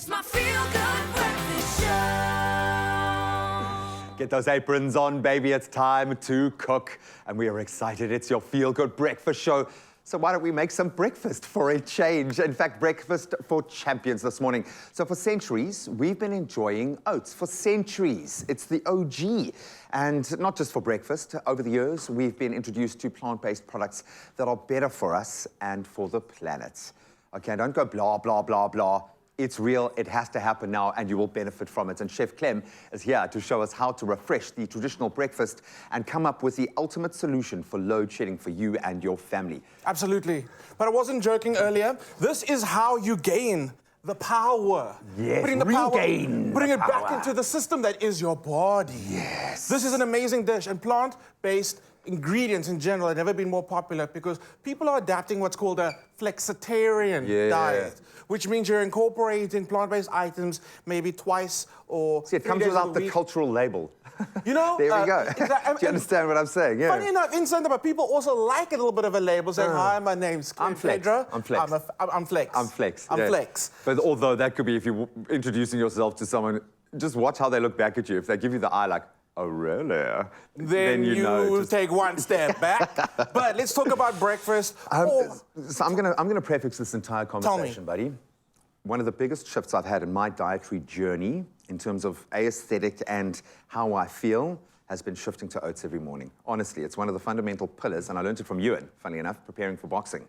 It's my feel-good breakfast show. Get those aprons on, baby. It's time to cook. And we are excited. It's your feel-good breakfast show. So why don't we make some breakfast for a change? In fact, breakfast for champions this morning. So for centuries, we've been enjoying oats. For centuries, it's the OG. And not just for breakfast. Over the years, we've been introduced to plant-based products that are better for us and for the planet. Okay, don't go blah, blah, blah, blah. It's real, it has to happen now, and you will benefit from it. And Chef Clem is here to show us how to refresh the traditional breakfast and come up with the ultimate solution for load shedding for you and your family. Absolutely. But I wasn't joking earlier. This is how you gain the power. Yes, putting it power. back into the system that is your body. Yes. This is an amazing dish, and plant-based ingredients in general have never been more popular because people are adapting what's called a flexitarian diet, which means you're incorporating plant-based items maybe twice or See, it comes without the cultural label. You know? There we go. Do you understand what I'm saying? Yeah. Funny enough, in Sunday, but people also like a little bit of a label saying, hi, my name's I'm Flex. I'm Flex. I'm Flex. I'm Flex. I'm yeah. Flex. But although that could be if you're introducing yourself to someone, just watch how they look back at you. If they give you the eye like, oh, really? Then you know, take one step back. But let's talk about breakfast. So I'm gonna prefix this entire conversation, buddy. One of the biggest shifts I've had in my dietary journey in terms of aesthetic and how I feel has been shifting to oats every morning. Honestly, it's one of the fundamental pillars, and I learned it from Ewan, funny enough, preparing for boxing.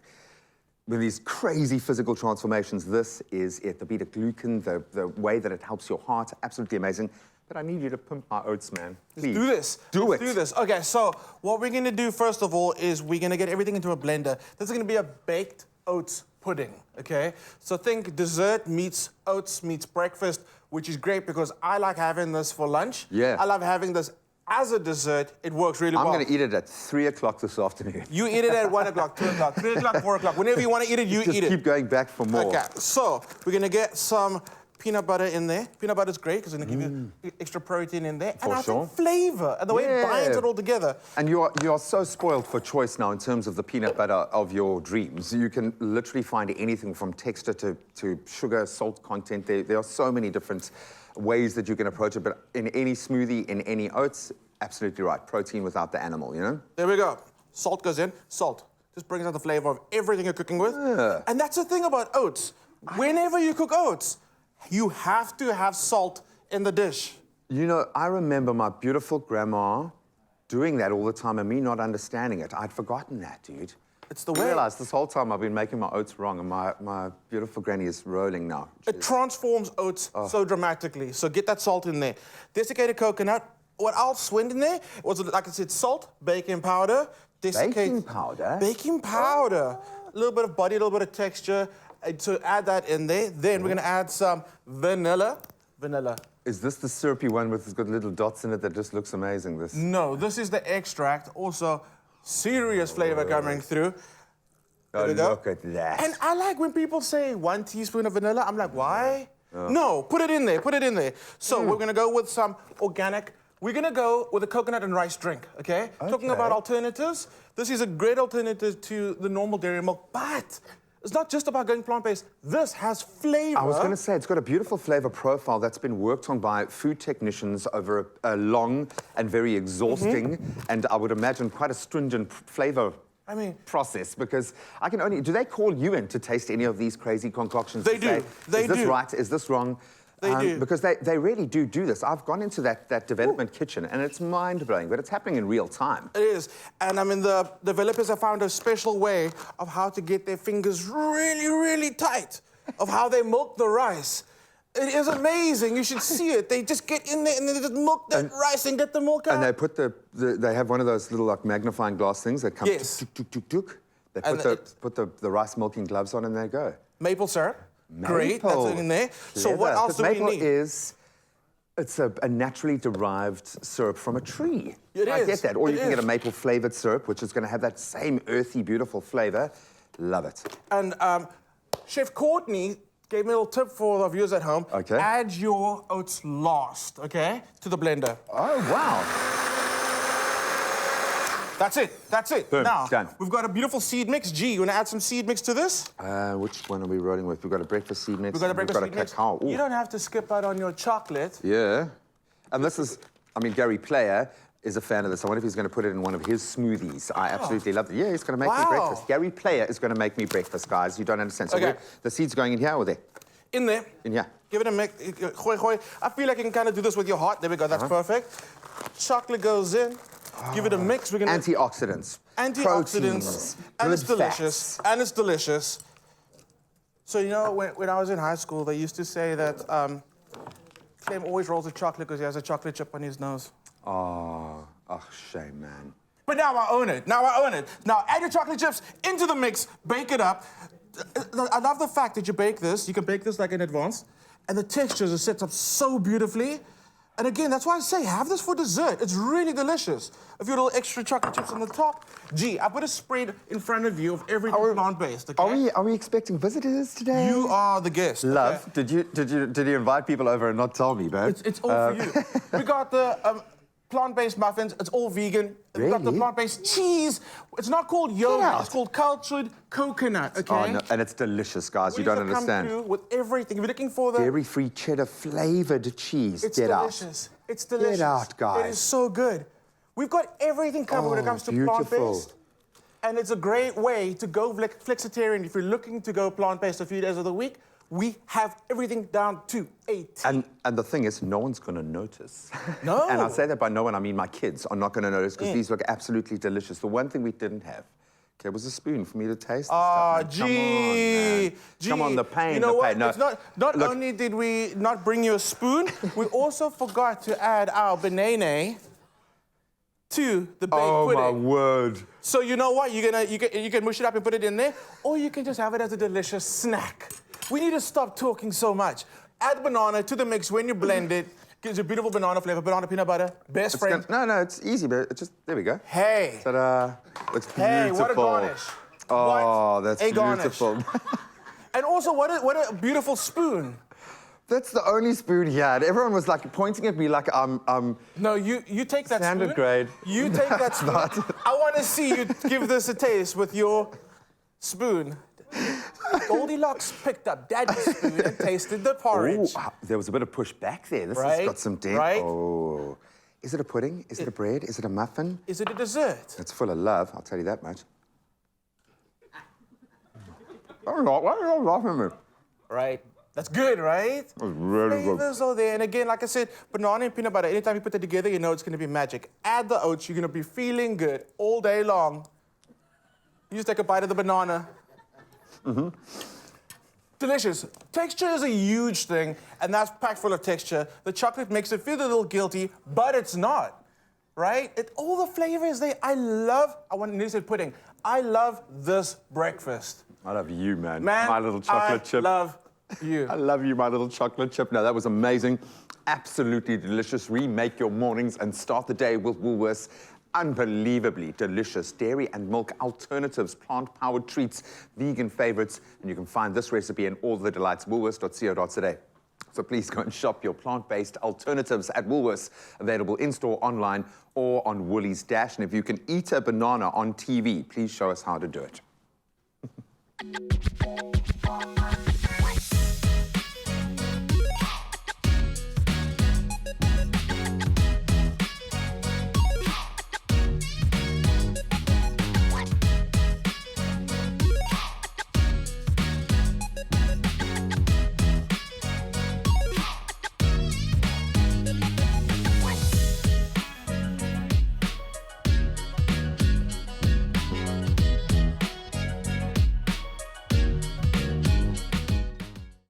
With these crazy physical transformations, this is it. The beta-glucan, the way that it helps your heart, absolutely amazing. But I need you to pimp my oats, man. Please. Let's do this. Let's do this. Okay, so what we're gonna do first of all is we're gonna get everything into a blender. This is gonna be a baked oats pudding, okay? So think dessert meets oats meets breakfast, which is great because I like having this for lunch. Yeah. I love having this as a dessert. It works really well. I'm gonna eat it at 3 o'clock this afternoon. You eat it at 1 o'clock, 2 o'clock, 3 o'clock, 4 o'clock. Whenever you wanna eat it, you eat it. Just keep going back for more. Okay, so we're gonna get some peanut butter in there. Peanut butter is great because it's going to give you extra protein in there. For sure. And flavor and the way it binds it all together. And you are so spoiled for choice now in terms of the peanut butter of your dreams. You can literally find anything from texture to sugar, salt content. There are so many different ways that you can approach it, but in any smoothie, in any oats, absolutely right. Protein without the animal, you know? There we go. Salt goes in. Salt just brings out the flavor of everything you're cooking with. Yeah. And that's the thing about oats. Whenever you cook oats, you have to have salt in the dish. You know, I remember my beautiful grandma doing that all the time and me not understanding it. I'd forgotten that, dude. It's the way. I realized this whole time I've been making my oats wrong and my beautiful granny is rolling now. It transforms oats so dramatically. So get that salt in there. Desiccated coconut. What else went in there was, like I said, salt, baking powder, Baking powder? Baking powder. A little bit of body, a little bit of texture. So add that in there. Then we're gonna add some vanilla. Vanilla. Is this the syrupy one with it's got little dots in it that just looks amazing? This? No, this is the extract. Also, serious flavor coming through. Oh, look at that. And I like when people say 1 teaspoon of vanilla. I'm like, why? No, put it in there, put it in there. So we're gonna go with some organic. We're gonna go with a coconut and rice drink, okay? Talking about alternatives, this is a great alternative to the normal dairy milk, but it's not just about going plant-based. This has flavor. I was going to say, it's got a beautiful flavor profile that's been worked on by food technicians over a long and very exhausting, and I would imagine quite a stringent flavor process, because I can only... Do they call you in to taste any of these crazy concoctions? They do. They do. Is this right? Is this wrong? They do. Because they really do this. I've gone into that development kitchen, and it's mind-blowing, but it's happening in real time. It is. And I mean, the developers have found a special way of how to get their fingers really, really tight, of how they milk the rice. It is amazing. You should see it. They just get in there and they just milk that rice and get the milk out. And they put they have one of those little like magnifying glass things that come tuk, tuk, tuk, tuk. They put the rice milking gloves on and they go. Maple syrup. Maple. Great, that's in there. So what else do we need? It's a naturally derived syrup from a tree. I get that. Or you can get a maple-flavored syrup, which is going to have that same earthy, beautiful flavor. Love it. And Chef Courtney gave me a little tip for the viewers at home. Okay. Add your oats last, okay, to the blender. Oh, wow. That's it. That's it. Boom, Now, done. we've got a beautiful seed mix. G, you want to add some seed mix to this? Which one are we rolling with? We've got a breakfast seed mix. We've got a breakfast We've seed got a mix. cacao. Ooh. You don't have to skip out on your chocolate. Yeah. And this is, I mean, Gary Player is a fan of this. I wonder if he's going to put it in one of his smoothies. I absolutely love it. Yeah, he's going to make me breakfast. Gary Player is going to make me breakfast, guys. You don't understand. So Okay. the seeds going in here or there? In there. In here. Give it a mix. Gooi, gooi. I feel like you can kind of do this with your heart. There we go. That's perfect. Chocolate goes in. Give it a mix. We're gonna Antioxidants. antioxidants, Proteins, and it's good delicious. fats. And it's delicious. So you know, when I was in high school, they used to say that Clem always rolls a chocolate because he has a chocolate chip on his nose. Oh, shame, man. But now I own it. Now I own it. Now add your chocolate chips into the mix, bake it up. I love the fact that you bake this. You can bake this like in advance, and the textures are set up so beautifully. And again, that's why I say have this for dessert. It's really delicious. A few little extra chocolate chips on the top. Gee, I put a spread in front of you of everything plant-based. Okay? Are we expecting visitors today? You are the guest. Love. Okay? Did you invite people over and not tell me, babe? It's all for you. We got the plant-based muffins. It's all vegan. We got the Really? plant-based cheese. It's not called yogurt. It's called cultured coconut. Okay. Oh, no, and it's delicious, guys. You don't understand. Come through with everything. If you're looking for the Dairy-free cheddar flavored cheese. It's Get delicious. It's delicious. Get out, guys. It is so good. We've got everything covered when it comes to beautiful. plant-based. And it's a great way to go flexitarian. If you're looking to go plant-based a few days of the week, we have everything down to a T. And the thing is, no one's going to notice. No. And I say that by no one, I mean my kids are not going to notice because these look absolutely delicious. The one thing we didn't have, okay, was a spoon for me to taste. Ah, this stuff, man. gee. Come on, the pain, You know the what? pain. No, It's not look, only did we not bring you a spoon, we also forgot to add our banana to the baked oh pudding. my word. So you know what? You can mush it up and put it in there, or you can just have it as a delicious snack. We need to stop talking so much. Add banana to the mix when you blend it. Gives you beautiful banana flavor, banana peanut butter, best friend. No, it's easy, but it's just, there we go. Hey. Ta-da. Looks beautiful. Hey, what a garnish. Oh, What that's a garnish. beautiful. And also, what a beautiful spoon. That's the only spoon he had. Everyone was like pointing at me like No, you take that Standard spoon. grade. You take that spoon. I want to see you give this a taste with your spoon. Goldilocks picked up Daddy's spoon and tasted the porridge. Ooh, there was a bit of push back there. This has Right, got some dent. right. Oh. Is it a pudding? Is it a bread? Is it a muffin? Is it a dessert? It's full of love, I'll tell you that much. Why are you laughing at me? Right. That's good, right? It's really good. Flavors are there. And again, like I said, banana and peanut butter, anytime you put that together, you know it's going to be magic. Add the oats, you're going to be feeling good all day long. You just take a bite of the banana. Delicious. Texture is a huge thing, and that's packed full of texture. The chocolate makes it feel a little guilty, but it's not, right? All the flavors there. I want to say pudding. I love this breakfast. I love you, man. Man, my little chocolate chip. I love you. I love you, my little chocolate chip. No, that was amazing. Absolutely delicious. Remake your mornings and start the day with Woolworths. Unbelievably delicious dairy and milk alternatives, plant-powered treats, vegan favorites, and you can find this recipe and all the delights woolworths.co.za. So please go and shop your plant-based alternatives at Woolworths, available in-store, online, or on Woolies Dash. And if you can eat a banana on TV, please show us how to do it.